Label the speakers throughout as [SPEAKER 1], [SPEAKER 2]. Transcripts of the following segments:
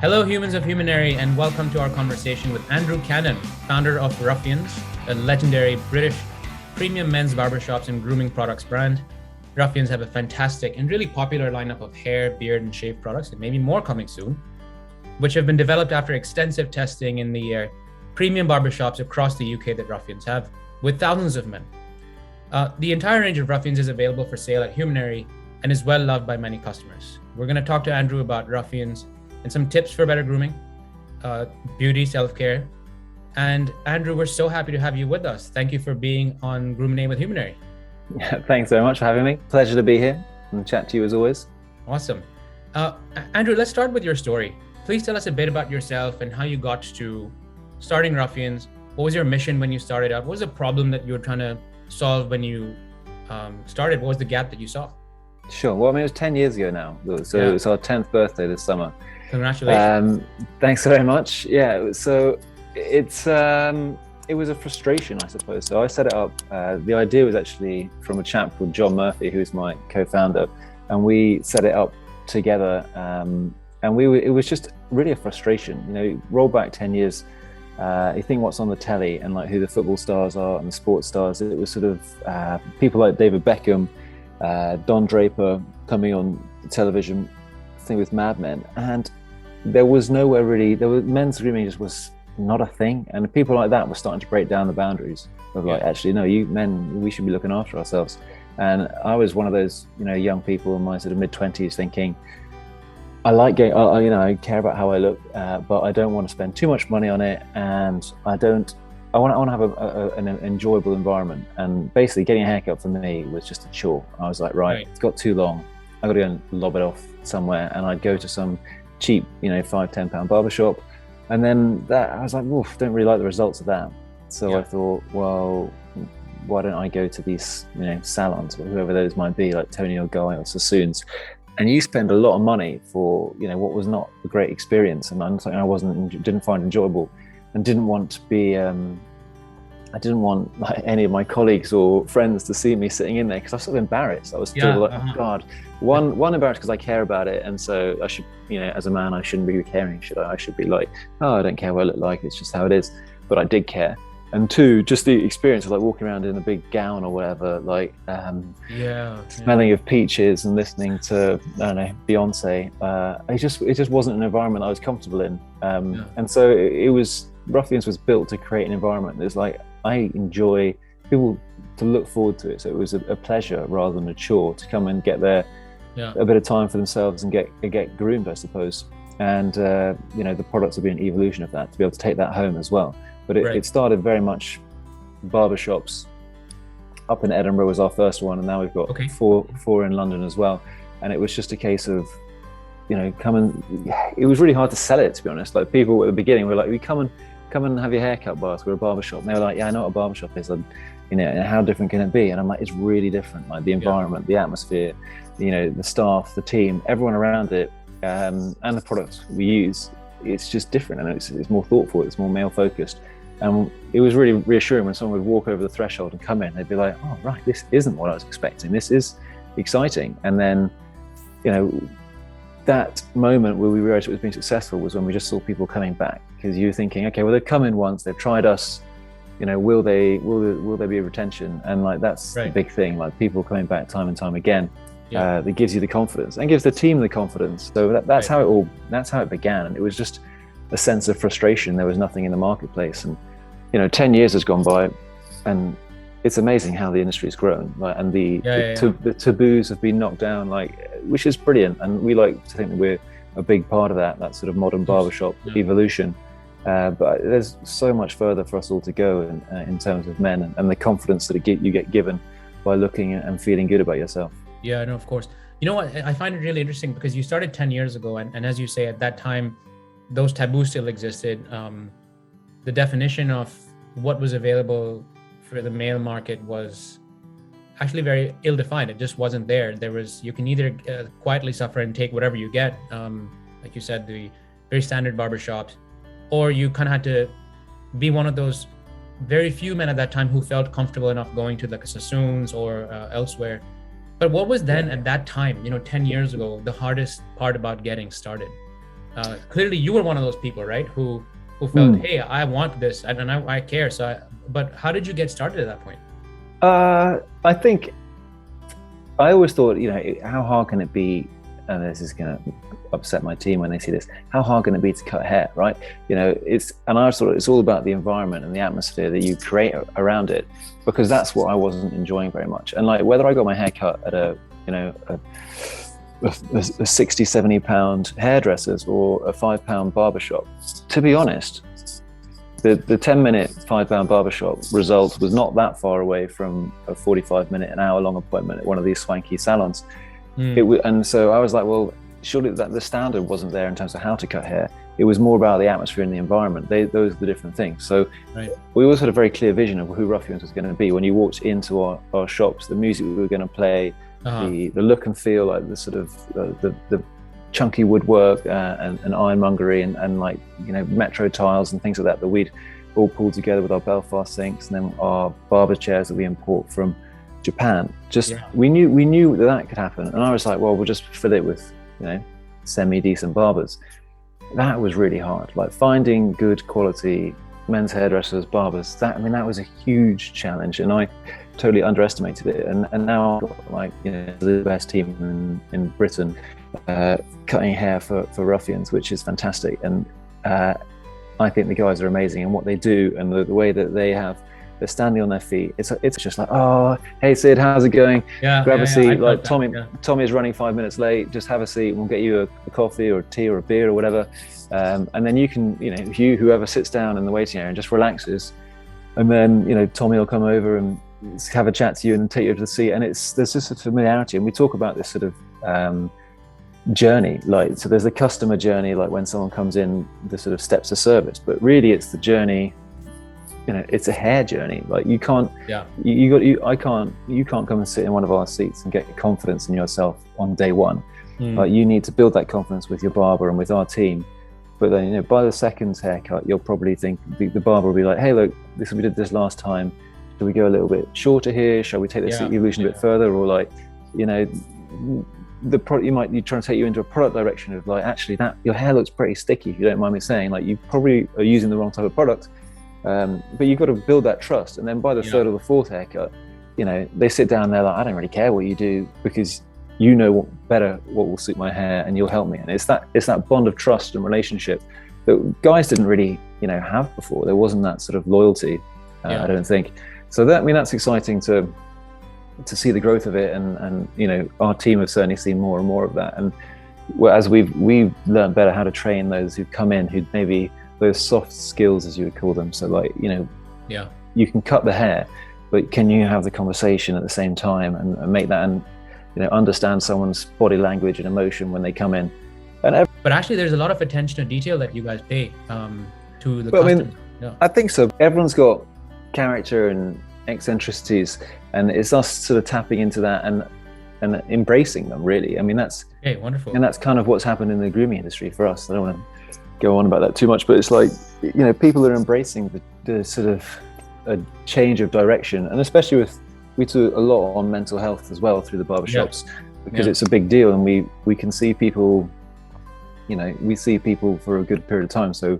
[SPEAKER 1] Hello, humans of Humanery, and welcome to our conversation with Andrew Cannon, founder of Ruffians, a legendary British premium men's barbershops and grooming products brand. Ruffians have a fantastic and really popular lineup of hair, beard, and shave products, and maybe more coming soon, which have been developed after extensive testing in the premium barbershops across the UK that Ruffians have, with thousands of men. The entire range of Ruffians is available for sale at Humanery and is well loved by many customers. We're going to talk to Andrew about Ruffians and some tips for better grooming, beauty, self-care. And Andrew, we're so happy to have you with us. Thank you for being on Groom A with Humanery.
[SPEAKER 2] Yeah, thanks very much for having me. Pleasure to be here and chat to you as always.
[SPEAKER 1] Awesome. Andrew, let's start with your story. Please tell us a bit about yourself and how you got to starting Ruffians. What was your mission when you started out? What was the problem that you were trying to solve when you started? What was the gap that you saw?
[SPEAKER 2] Sure. Well, I mean, it was 10 years ago now. So
[SPEAKER 1] Yeah.
[SPEAKER 2] It's our 10th birthday this summer.
[SPEAKER 1] Congratulations.
[SPEAKER 2] Thanks very much. Yeah. So it was a frustration, I suppose. So I set it up. The idea was actually from a chap called John Murphy, who's my co-founder, and we set it up together. And it was just really a frustration. You know, roll back 10 years. You think what's on the telly and like who the football stars are and the sports stars. It was sort of people like David Beckham, Don Draper coming on the television thing with Mad Men, and there was nowhere really. Men's grooming just was not a thing, and people like that were starting to break down the boundaries of like, actually, no, you men, we should be looking after ourselves. And I was one of those, young people in my sort of mid-20s thinking, I like getting, I care about how I look, but I don't want to spend too much money on it, and I want to have an enjoyable environment. And basically getting a haircut for me was just a chore. I was like, right. It's got too long. I got to go and lob it off somewhere. And I'd go to some cheap, £5-10 barbershop. And then I was like, oof, don't really like the results of that. So I thought, well, why don't I go to these, salons, whoever those might be, like Tony or Guy or Sassoon's. And you spend a lot of money for, what was not a great experience. And something I didn't find enjoyable. And didn't want to be, I didn't want like any of my colleagues or friends to see me sitting in there because I was sort of embarrassed. I was still like, oh God, one embarrassed because I care about it, and so I should, as a man, I shouldn't be caring, should I? I should be like, oh, I don't care what I look like, it's just how it is. But I did care. And two, just the experience of like walking around in a big gown or whatever, like smelling of peaches and listening to, I don't know, Beyonce. It just wasn't an environment I was comfortable in. And so Ruffians was built to create an environment that's like, I enjoy people to look forward to it. So it was a pleasure rather than a chore to come and get there, a bit of time for themselves and get groomed, I suppose. And the products will be an evolution of that, to be able to take that home as well. But it started very much barbershops. Up in Edinburgh was our first one, and now we've got four in London as well. And it was just a case of, it was really hard to sell it, to be honest. Like people at the beginning were like, we come and have your hair cut by us, we're a barbershop. And they were like, yeah, I know what a barbershop is, and how different can it be? And I'm like, it's really different. Like the environment, the atmosphere, the staff, the team, everyone around it, and the products we use, it's just different, and it's more thoughtful, it's more male focused. And it was really reassuring when someone would walk over the threshold and come in, they'd be like, oh, right, this isn't what I was expecting. This is exciting. And then, that moment where we realized it was being successful was when we just saw people coming back, because you were thinking, okay, well, they've come in once, they've tried us, will there be a retention? And like, that's the big thing, like people coming back time and time again, that gives you the confidence and gives the team the confidence. So that's how it began. And it was just a sense of frustration. There was nothing in the marketplace. And, 10 years has gone by, and it's amazing how the industry has grown, like, and the taboos have been knocked down, like, which is brilliant. And we like to think that we're a big part of that sort of modern barbershop evolution. But there's so much further for us all to go in terms of men and the confidence that you get given by looking and feeling good about yourself.
[SPEAKER 1] Yeah, no, of course. You know what? I find it really interesting because you started 10 years ago. And as you say, at that time, those taboos still existed. The definition of what was available for the male market was actually very ill-defined. It just wasn't there. You can either quietly suffer and take whatever you get, like you said, the very standard barbershops, or you kind of had to be one of those very few men at that time who felt comfortable enough going to like a Sassoon's or elsewhere. But what was then at that time, 10 years ago, the hardest part about getting started? clearly you were one of those people, right? Who felt, hey, I want this and I care. But how did you get started at that point?
[SPEAKER 2] I think I always thought, how hard can it be? And this is going to upset my team when they see this. How hard can it be to cut hair, right? And I thought it's all about the environment and the atmosphere that you create around it, because that's what I wasn't enjoying very much. And like whether I got my hair cut at a 60, 70 pound hairdresser's or a £5 barbershop, to be honest, the 10-minute £5 barbershop result was not that far away from a 45-minute, an hour-long appointment at one of these swanky salons. And so I was like, well, surely that the standard wasn't there in terms of how to cut hair. It was more about the atmosphere and the environment. Those are the different things. So we always had a very clear vision of who Ruffians was going to be. When you walked into our shops, the music we were going to play, the look and feel, like the sort of the chunky woodwork and ironmongery and like metro tiles and things like that we'd all pulled together with our Belfast sinks, and then our barber chairs that we import from Japan. We knew that could happen, and I was like, well, we'll just fill it with semi-decent barbers. That was really hard, like finding good quality men's hairdressers, barbers. That was a huge challenge, and I totally underestimated it. And now I've got like the best team in Britain cutting hair for Ruffians, which is fantastic. And I think the guys are amazing, and what they do and the way that they're standing on their feet. It's just like, oh, hey Sid, how's it going? Grab a seat. Like Tommy is running 5 minutes late. Just have a seat. We'll get you a coffee or a tea or a beer or whatever. And then you can, whoever sits down in the waiting area and just relaxes, and then Tommy will come over and have a chat to you and take you to the seat. And there's just a familiarity. And we talk about this sort of journey, like, so there's the customer journey, like when someone comes in, the sort of steps of service, but really it's the journey. It's a hair journey. Like you can't come and sit in one of our seats and get confidence in yourself on day one. Like you need to build that confidence with your barber and with our team. But then by the second haircut, you'll probably think the barber will be like, hey, look, we did this last time. Do we go a little bit shorter here? Shall we take this evolution a bit further? Or like, the product, you're trying to take you into a product direction of like, actually that your hair looks pretty sticky, if you don't mind me saying. Like you probably are using the wrong type of product. But you've got to build that trust, and then by the third or the fourth haircut, they sit down and they're like, I don't really care what you do, because what will suit my hair, and you'll help me. And it's that bond of trust and relationship that guys didn't really have before. There wasn't that sort of loyalty, I don't think. So that's exciting to see the growth of it, and our team have certainly seen more and more of that. And as we've learned better how to train those who come in, who maybe those soft skills, as you would call them. So like, you can cut the hair, but can you have the conversation at the same time and make that, and understand someone's body language and emotion when they come in.
[SPEAKER 1] But actually there's a lot of attention to detail that you guys pay to the customers.
[SPEAKER 2] I think so. Everyone's got character and eccentricities, and it's us sort of tapping into that and embracing them, really. That's
[SPEAKER 1] wonderful.
[SPEAKER 2] And that's kind of what's happened in the grooming industry for us. I don't want to go on about that too much, but it's like, people are embracing the sort of a change of direction, and especially we do a lot on mental health as well through the barbershops, because it's a big deal, and we can see people, we see people for a good period of time, so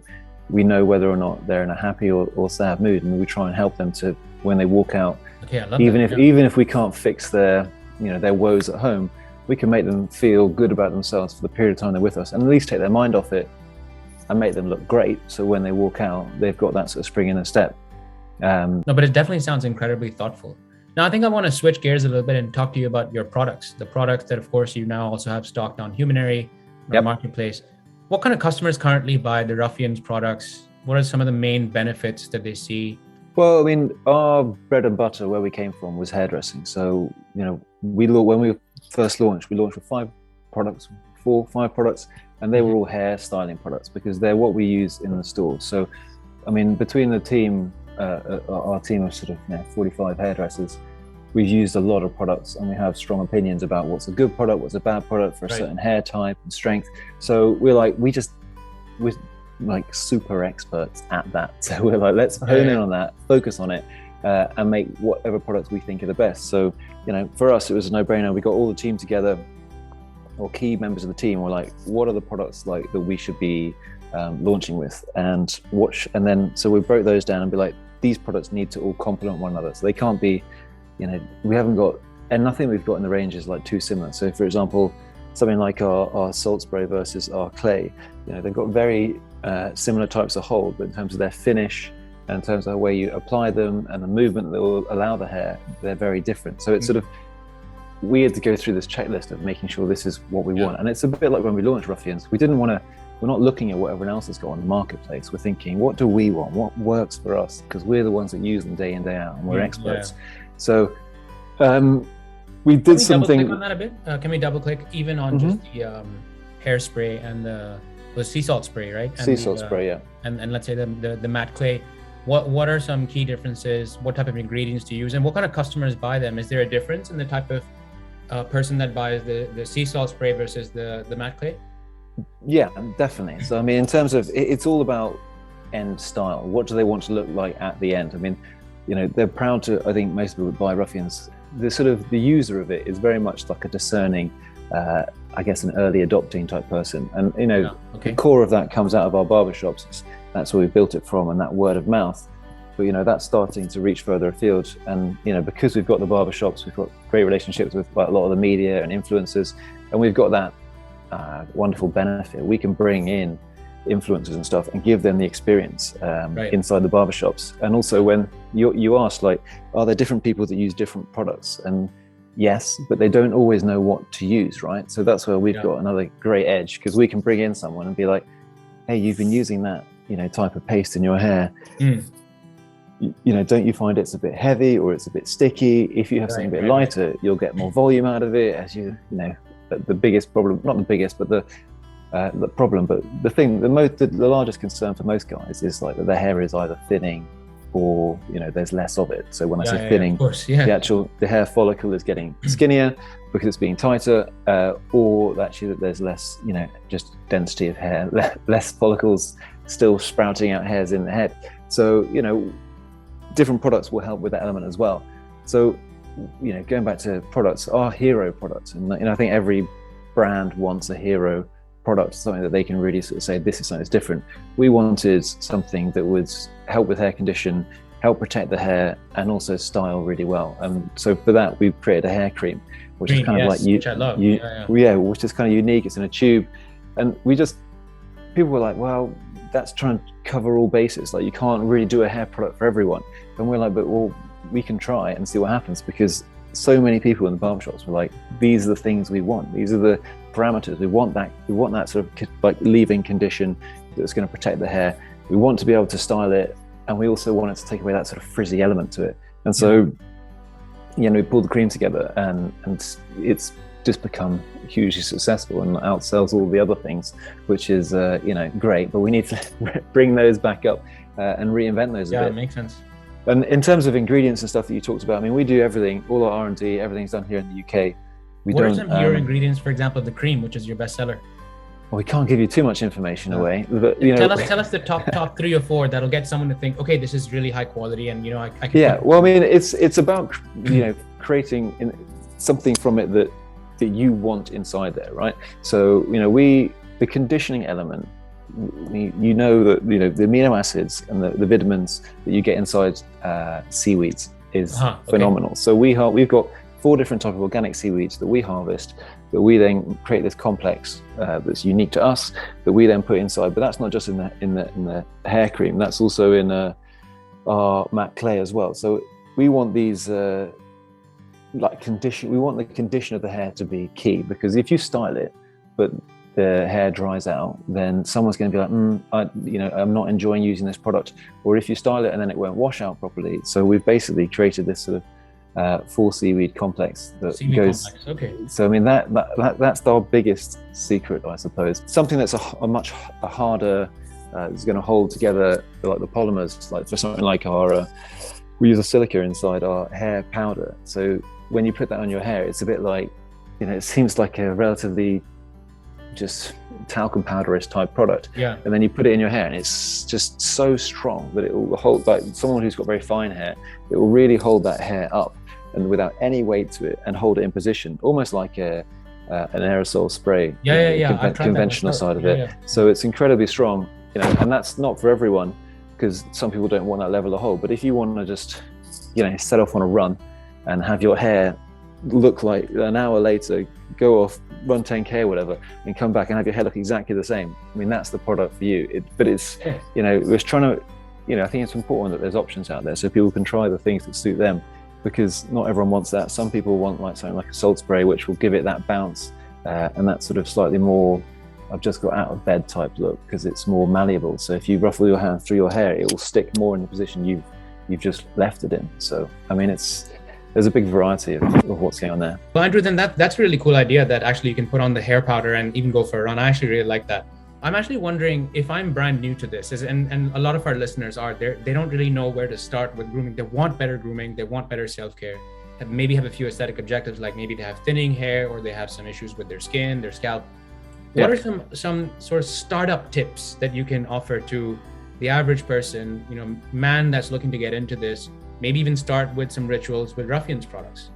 [SPEAKER 2] we know whether or not they're in a happy or sad mood, and we try and help them to, when they walk out, even if we can't fix their woes at home, we can make them feel good about themselves for the period of time they're with us, and at least take their mind off it and make them look great, so when they walk out, they've got that sort of spring in their step.
[SPEAKER 1] No, but it definitely sounds incredibly thoughtful. Now, I think I want to switch gears a little bit and talk to you about your products, the products that, of course, you now also have stocked on Humanery, marketplace. What kind of customers currently buy the Ruffians products? What are some of the main benefits that they see?
[SPEAKER 2] Well, our bread and butter, where we came from, was hairdressing. So, when we first launched, we launched with 5 products, and they were all hair styling products, because they're what we use in the stores. So, between the team, our team of sort of 45 hairdressers, we've used a lot of products, and we have strong opinions about what's a good product, what's a bad product for a certain hair type and strength. So we're like super experts at that. So we're like, let's hone in on that, focus on it, and make whatever products we think are the best. So, for us, it was a no-brainer. We got all the team together, or key members of the team were like, what are the products like that we should be launching with, and then so we broke those down and be like, these products need to all complement one another, so they can't be, we haven't got, and nothing we've got in the range is like too similar. So for example, something like our salt spray versus our clay, they've got very similar types of hold, but in terms of their finish and in terms of the way you apply them and the movement that will allow the hair, they're very different. So it's sort of, we had to go through this checklist of making sure this is what we want. And it's a bit like when we launched Ruffians, we're not looking at what everyone else has got on the marketplace. We're thinking, what do we want? What works for us? Because we're the ones that use them day in, day out, and we're experts. So we did something.
[SPEAKER 1] Can we double click on that a bit? Can we double click even on just the hairspray and the sea salt spray, right? And
[SPEAKER 2] sea salt spray, yeah.
[SPEAKER 1] And let's say the matte clay. What are some key differences? What type of ingredients to use, and what kind of customers buy them? Is there a difference in the type of person that buys the sea salt spray versus the matte clay?
[SPEAKER 2] Yeah, definitely. So I mean, in terms of, it's all about end style. What do they want to look like at the end? I mean, they're proud to, I think most people buy Ruffians, the user of it is very much like a discerning, I guess an early adopting type person. And the core of that comes out of our barbershops. That's where we built it from, and that word of mouth. But that's starting to reach further afield. And because we've got the barbershops, we've got great relationships with a lot of the media and influencers, and we've got that wonderful benefit. We can bring in influencers and stuff and give them the experience inside the barbershops. And also when you asked, like, are there different people that use different products? And yes, but they don't always know what to use, right? So that's where we've got another great edge, because we can bring in someone and be like, hey, you've been using that type of paste in your hair. Don't you find it's a bit heavy or it's a bit sticky? If you have something a bit lighter, you'll get more volume out of it. As the biggest problem, not the biggest, but the problem, but the largest concern for most guys is like that their hair is either thinning or there's less of it. So when I say thinning, the hair follicle is getting skinnier because it's being tighter, or actually that there's less just density of hair, less follicles still sprouting out hairs in the head. So different products will help with that element as well. So going back to products, our hero products, and I think every brand wants a hero product, something that they can really sort of say, this is something that's different. We wanted something that would help with hair condition, help protect the hair, and also style really well. And so for that, we created a hair cream, which is kind of like
[SPEAKER 1] which I love.
[SPEAKER 2] Which is kind of unique. It's in a tube, and people were like, well, that's trying to cover all bases. Like, you can't really do a hair product for everyone. And we're like, but we can try and see what happens, because so many people in the barbershops were like, these are the things we want. These are the parameters. We want that sort of like leave-in condition that's going to protect the hair. We want to be able to style it, and we also wanted to take away that sort of frizzy element to it. And so, we pulled the cream together, and it's just become hugely successful and outsells all the other things, which is great. But we need to bring those back up and reinvent those a bit.
[SPEAKER 1] Yeah, it makes sense.
[SPEAKER 2] And in terms of ingredients and stuff that you talked about, I mean, we do everything, all our R&D, everything's done here in the UK.
[SPEAKER 1] What are some hero ingredients, for example, the cream, which is your bestseller?
[SPEAKER 2] Well, we can't give you too much information away, but
[SPEAKER 1] tell us the top 3 or 4 that'll get someone to think, okay, this is really high quality, and I can.
[SPEAKER 2] Yeah, well, I mean, it's about creating something from it that you want inside there, right? So the conditioning element, that the amino acids and the vitamins that you get inside seaweeds is phenomenal. So we've got 4 different types of organic seaweeds that we harvest, that we then create this complex that's unique to us, that we then put inside. But that's not just in the hair cream, that's also in our matte clay as well. So we want these we want the condition of the hair to be key, because if you style it but the hair dries out, then someone's going to be like, I'm not enjoying using this product. Or if you style it and then it won't wash out properly. So we've basically created this sort of 4 seaweed complex that goes.
[SPEAKER 1] Complex. Okay.
[SPEAKER 2] So I mean that's our biggest secret, I suppose. Something that's a much harder, is going to hold together like the polymers. Like for something like we use a silica inside our hair powder. So when you put that on your hair, it's a bit like, it seems like a relatively just talcum powderish type product.
[SPEAKER 1] Yeah.
[SPEAKER 2] And then you put it in your hair, and it's just so strong that it will hold, like someone who's got very fine hair, it will really hold that hair up and without any weight to it, and hold it in position, almost like a an aerosol spray, conventional side of it. So it's incredibly strong, and that's not for everyone, because some people don't want that level of hold. But if you want to just, set off on a run and have your hair look like an hour later, go off, run 10k or whatever, and come back and have your hair look exactly the same, I mean, that's the product for you. We're trying to, I think it's important that there's options out there so people can try the things that suit them, because not everyone wants that. Some people want like something like a salt spray, which will give it that bounce and that sort of slightly more, I've just got out of bed type look, because it's more malleable. So if you ruffle your hand through your hair, it will stick more in the position you've just left it in. So I mean, there's a big variety of what's going on there.
[SPEAKER 1] Well, Andrew, then that's a really cool idea that actually you can put on the hair powder and even go for a run. I actually really like that. I'm actually wondering if I'm brand new to this, and a lot of our listeners are there, they don't really know where to start with grooming. They want better grooming, they want better self-care, maybe have a few aesthetic objectives, like maybe they have thinning hair or they have some issues with their skin, their scalp. What are some sort of startup tips that you can offer to the average person, man that's looking to get into this, maybe even start with some rituals with Ruffians products?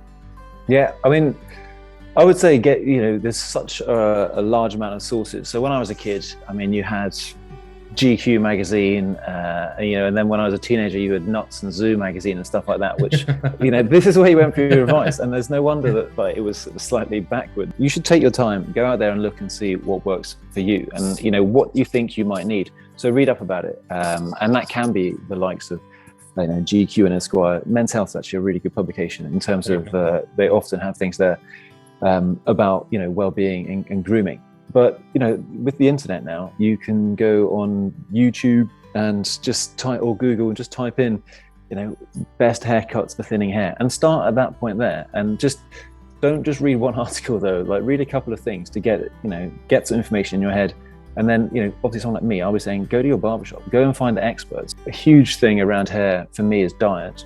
[SPEAKER 2] Yeah, I mean, I would say there's such a large amount of sources. So when I was a kid, I mean, you had GQ magazine, and then when I was a teenager, you had Nuts and Zoo magazine and stuff like that, which, this is where you went for your advice. And there's no wonder that it was slightly backward. You should take your time, go out there and look and see what works for you and, what you think you might need. So read up about it. And that can be the likes of, GQ and Esquire. Men's Health is actually a really good publication in terms of, they often have things there about, well-being and grooming. But, with the internet now, you can go on YouTube and just Google and just type in, best haircuts for thinning hair, and start at that point there. And don't just read one article though, like read a couple of things to get some information in your head. And then, obviously someone like me, I'll be saying, go to your barbershop, go and find the experts. A huge thing around hair for me is diet.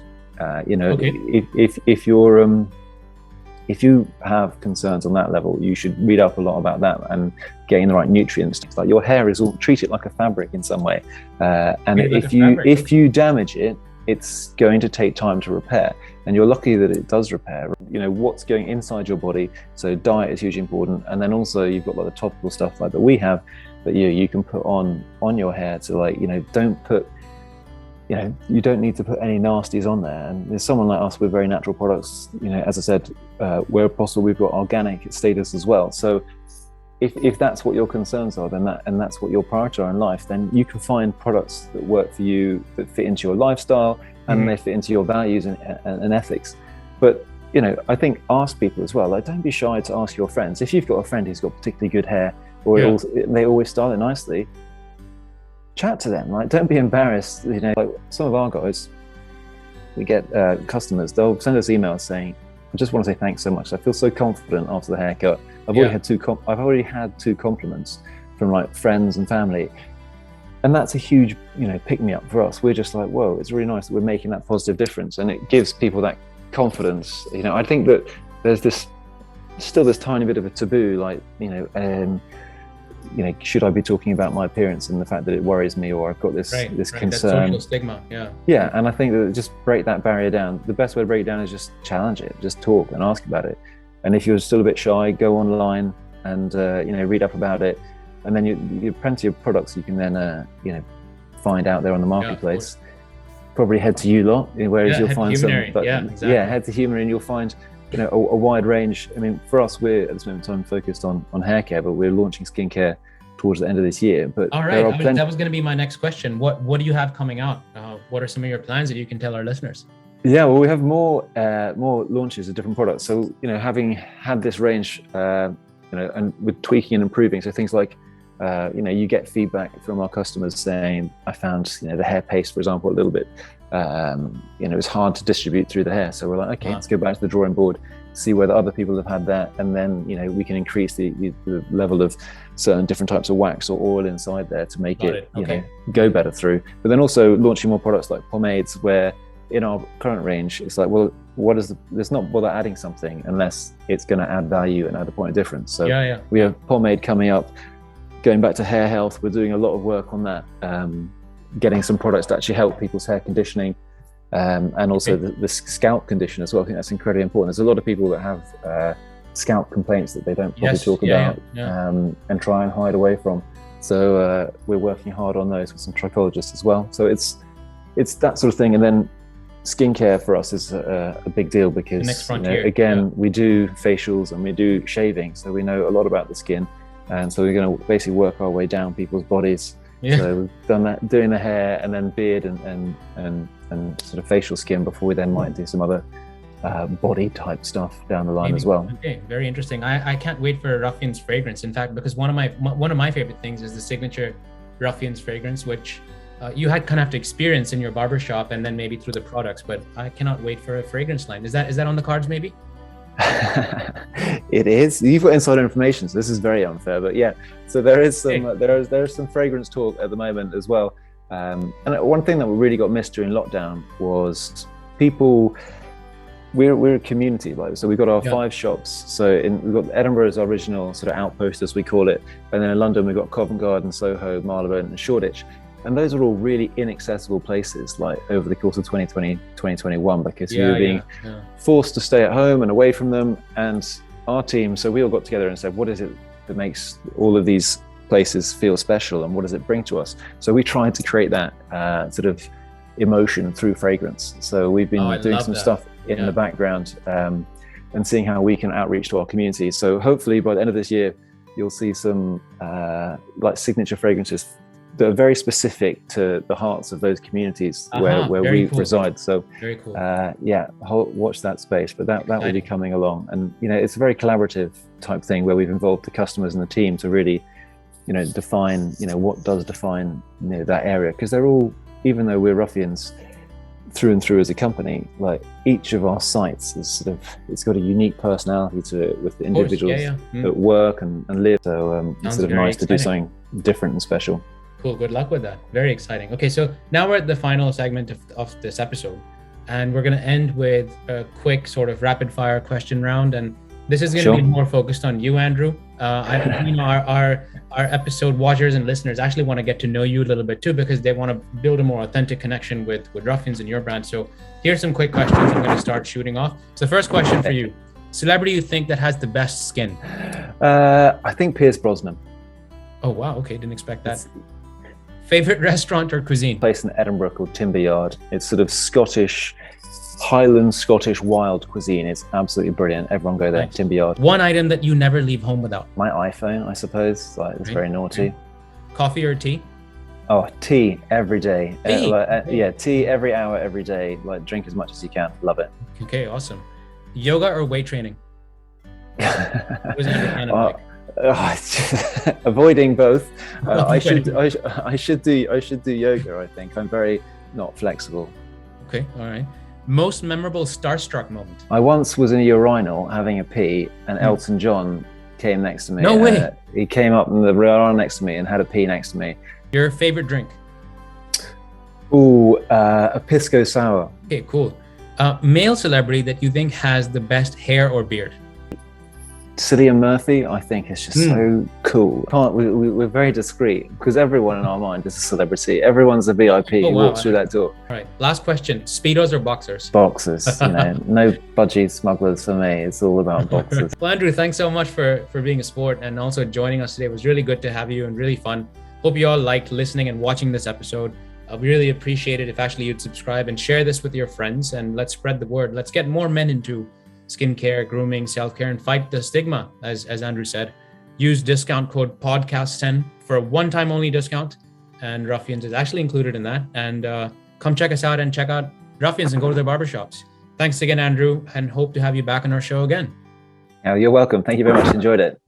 [SPEAKER 2] If you have concerns on that level, you should read up a lot about that and getting the right nutrients. It's like your hair is all, treat it like a fabric in some way. And if you damage it, it's going to take time to repair. And you're lucky that it does repair. What's going inside your body. So diet is hugely important. And then also you've got like the topical stuff like that we have that you can put on your hair to don't put, you don't need to put any nasties on there. And there's someone like us with very natural products, as I said, where possible, we've got organic status as well. So if that's what your concerns are, then that's what your priorities are in life, then you can find products that work for you, that fit into your lifestyle, and they fit into your values and ethics. But, I think ask people as well, don't be shy to ask your friends. If you've got a friend who's got particularly good hair, or they always style it nicely, chat to them. Don't be embarrassed. Like some of our guys, we get customers, they'll send us emails saying, I just want to say thanks so much. I feel so confident after the haircut. I've already had two compliments from friends and family. And that's a huge, pick me up for us. We're just like, whoa, it's really nice that we're making that positive difference. And it gives people that confidence. I think that there's still this tiny bit of a taboo, should I be talking about my appearance and the fact that it worries me, or I've got this concern.
[SPEAKER 1] That social stigma,
[SPEAKER 2] Yeah, and I think that just break that barrier down. The best way to break it down is just challenge it, just talk and ask about it. And if you're still a bit shy, go online and read up about it. And then you have plenty of products you can then find out there on the marketplace. Probably head to you lot, whereas you'll find some. But head to Humanery and you'll find a wide range. I mean, for us, we're at this moment in time focused on hair care, but we're launching skincare towards the end of this year. But
[SPEAKER 1] all right, that was going to be my next question. What do you have coming out? What are some of your plans that you can tell our listeners?
[SPEAKER 2] Yeah, well, we have more launches of different products. So having had this range, and with tweaking and improving, so things like you get feedback from our customers saying, I found the hair paste, for example, a little bit it's hard to distribute through the hair. So we're like, okay, let's go back to the drawing board, see whether other people have had that, and then we can increase the level of certain different types of wax or oil inside there to make it go better through. But then also launching more products like pomades, where in our current range it's like, well, let's not bother adding something unless it's going to add value and add a point of difference. So we have pomade coming up. Going back to hair health, we're doing a lot of work on that, getting some products to actually help people's hair conditioning, and also the scalp condition as well. I think that's incredibly important. There's a lot of people that have scalp complaints that they don't probably
[SPEAKER 1] Yes,
[SPEAKER 2] talk
[SPEAKER 1] yeah,
[SPEAKER 2] about,
[SPEAKER 1] yeah.
[SPEAKER 2] and try and hide away from. So we're working hard on those with some trichologists as well. So it's that sort of thing. And then skincare for us is a big deal because,
[SPEAKER 1] The next frontier,
[SPEAKER 2] again, we do facials and we do shaving, so we know a lot about the skin, and so we're going to basically work our way down people's bodies.
[SPEAKER 1] Yeah.
[SPEAKER 2] So we've done that, doing the hair and then beard and sort of facial skin before we then might do some other body type stuff down the line as well.
[SPEAKER 1] Okay, very interesting. I can't wait for Ruffian's fragrance. In fact, because one of my favorite things is the signature Ruffian's fragrance, which you had kind of have to experience in your barbershop and then maybe through the products. But I cannot wait for a fragrance line. Is that on the cards maybe?
[SPEAKER 2] It is. You've got insider information, so this is very unfair. But yeah, so there is some there is some fragrance talk at the moment as well. And one thing that we really got missed during lockdown was people. We're a community, like, so we've got our 5 shops. So we've got Edinburgh as our original sort of outpost, as we call it, and then in London we've got Covent Garden, Soho, Marylebone, and Shoreditch. And those are all really inaccessible places, like over the course of 2020, 2021, because we were being forced to stay at home and away from them. And our team, so we all got together and said, what is it that makes all of these places feel special, and what does it bring to us? So we tried to create that sort of emotion through fragrance. So we've been doing some stuff in the background and seeing how we can outreach to our community. So hopefully by the end of this year, you'll see some like signature fragrances that are very specific to the hearts of those communities where we reside. So
[SPEAKER 1] very cool.
[SPEAKER 2] Watch that space, but that will be coming along. And it's a very collaborative type thing where we've involved the customers and the team to really define what does define that area, because they're all, even though we're Ruffians through and through as a company, like each of our sites is it's got a unique personality to it with the individuals that work and live. So it's sort of nice to do something different and special.
[SPEAKER 1] Cool, good luck with that. Very exciting. Okay, so now we're at the final segment of this episode, and we're going to end with a quick sort of rapid fire question round. And this is going to be more focused on you, Andrew. Our episode watchers and listeners actually want to get to know you a little bit too, because they want to build a more authentic connection with Ruffians and your brand. So here's some quick questions I'm going to start shooting off. So the first question for you: celebrity you think that has the best skin?
[SPEAKER 2] I think Pierce Brosnan.
[SPEAKER 1] Oh wow, okay, didn't expect that. Favorite restaurant or cuisine?
[SPEAKER 2] Place in Edinburgh called Timber Yard. It's sort of Scottish, Highland Scottish wild cuisine. It's absolutely brilliant. Everyone go there. Nice. Timber Yard.
[SPEAKER 1] One item that you never leave home without?
[SPEAKER 2] My iPhone, I suppose. It's very naughty.
[SPEAKER 1] Coffee or tea?
[SPEAKER 2] Oh, tea every day. Tea? Tea every hour, every day. Like, drink as much as you can. Love it.
[SPEAKER 1] Okay, awesome. Yoga or weight training?
[SPEAKER 2] Avoiding both. I should do yoga. I think I'm very not flexible.
[SPEAKER 1] Okay, all right. Most memorable starstruck moment?
[SPEAKER 2] I once was in a urinal having a pee, and Elton John came next to me.
[SPEAKER 1] No way.
[SPEAKER 2] He came up in the urinal next to me and had a pee next to me.
[SPEAKER 1] Your favorite drink?
[SPEAKER 2] Ooh, a pisco sour.
[SPEAKER 1] Okay, cool. Male celebrity that you think has the best hair or beard?
[SPEAKER 2] Cillian Murphy, I think, is just so cool. We're very discreet because everyone in our mind is a celebrity. Everyone's a VIP who walks through that door.
[SPEAKER 1] All right, last question. Speedos or boxers?
[SPEAKER 2] Boxers, no budgie smugglers for me. It's all about boxers.
[SPEAKER 1] Well, Andrew, thanks so much for being a sport and also joining us today. It was really good to have you and really fun. Hope you all liked listening and watching this episode. We really appreciate it if actually you'd subscribe and share this with your friends, and let's spread the word. Let's get more men into skincare, grooming, self-care, and fight the stigma, as Andrew said. Use discount code podcast10 for a one-time only discount, and Ruffians is actually included in that. And come check us out and check out Ruffians and go to their barbershops. Thanks again, Andrew, and hope to have you back on our show again.
[SPEAKER 2] Oh, you're welcome. Thank you very much. Enjoyed it.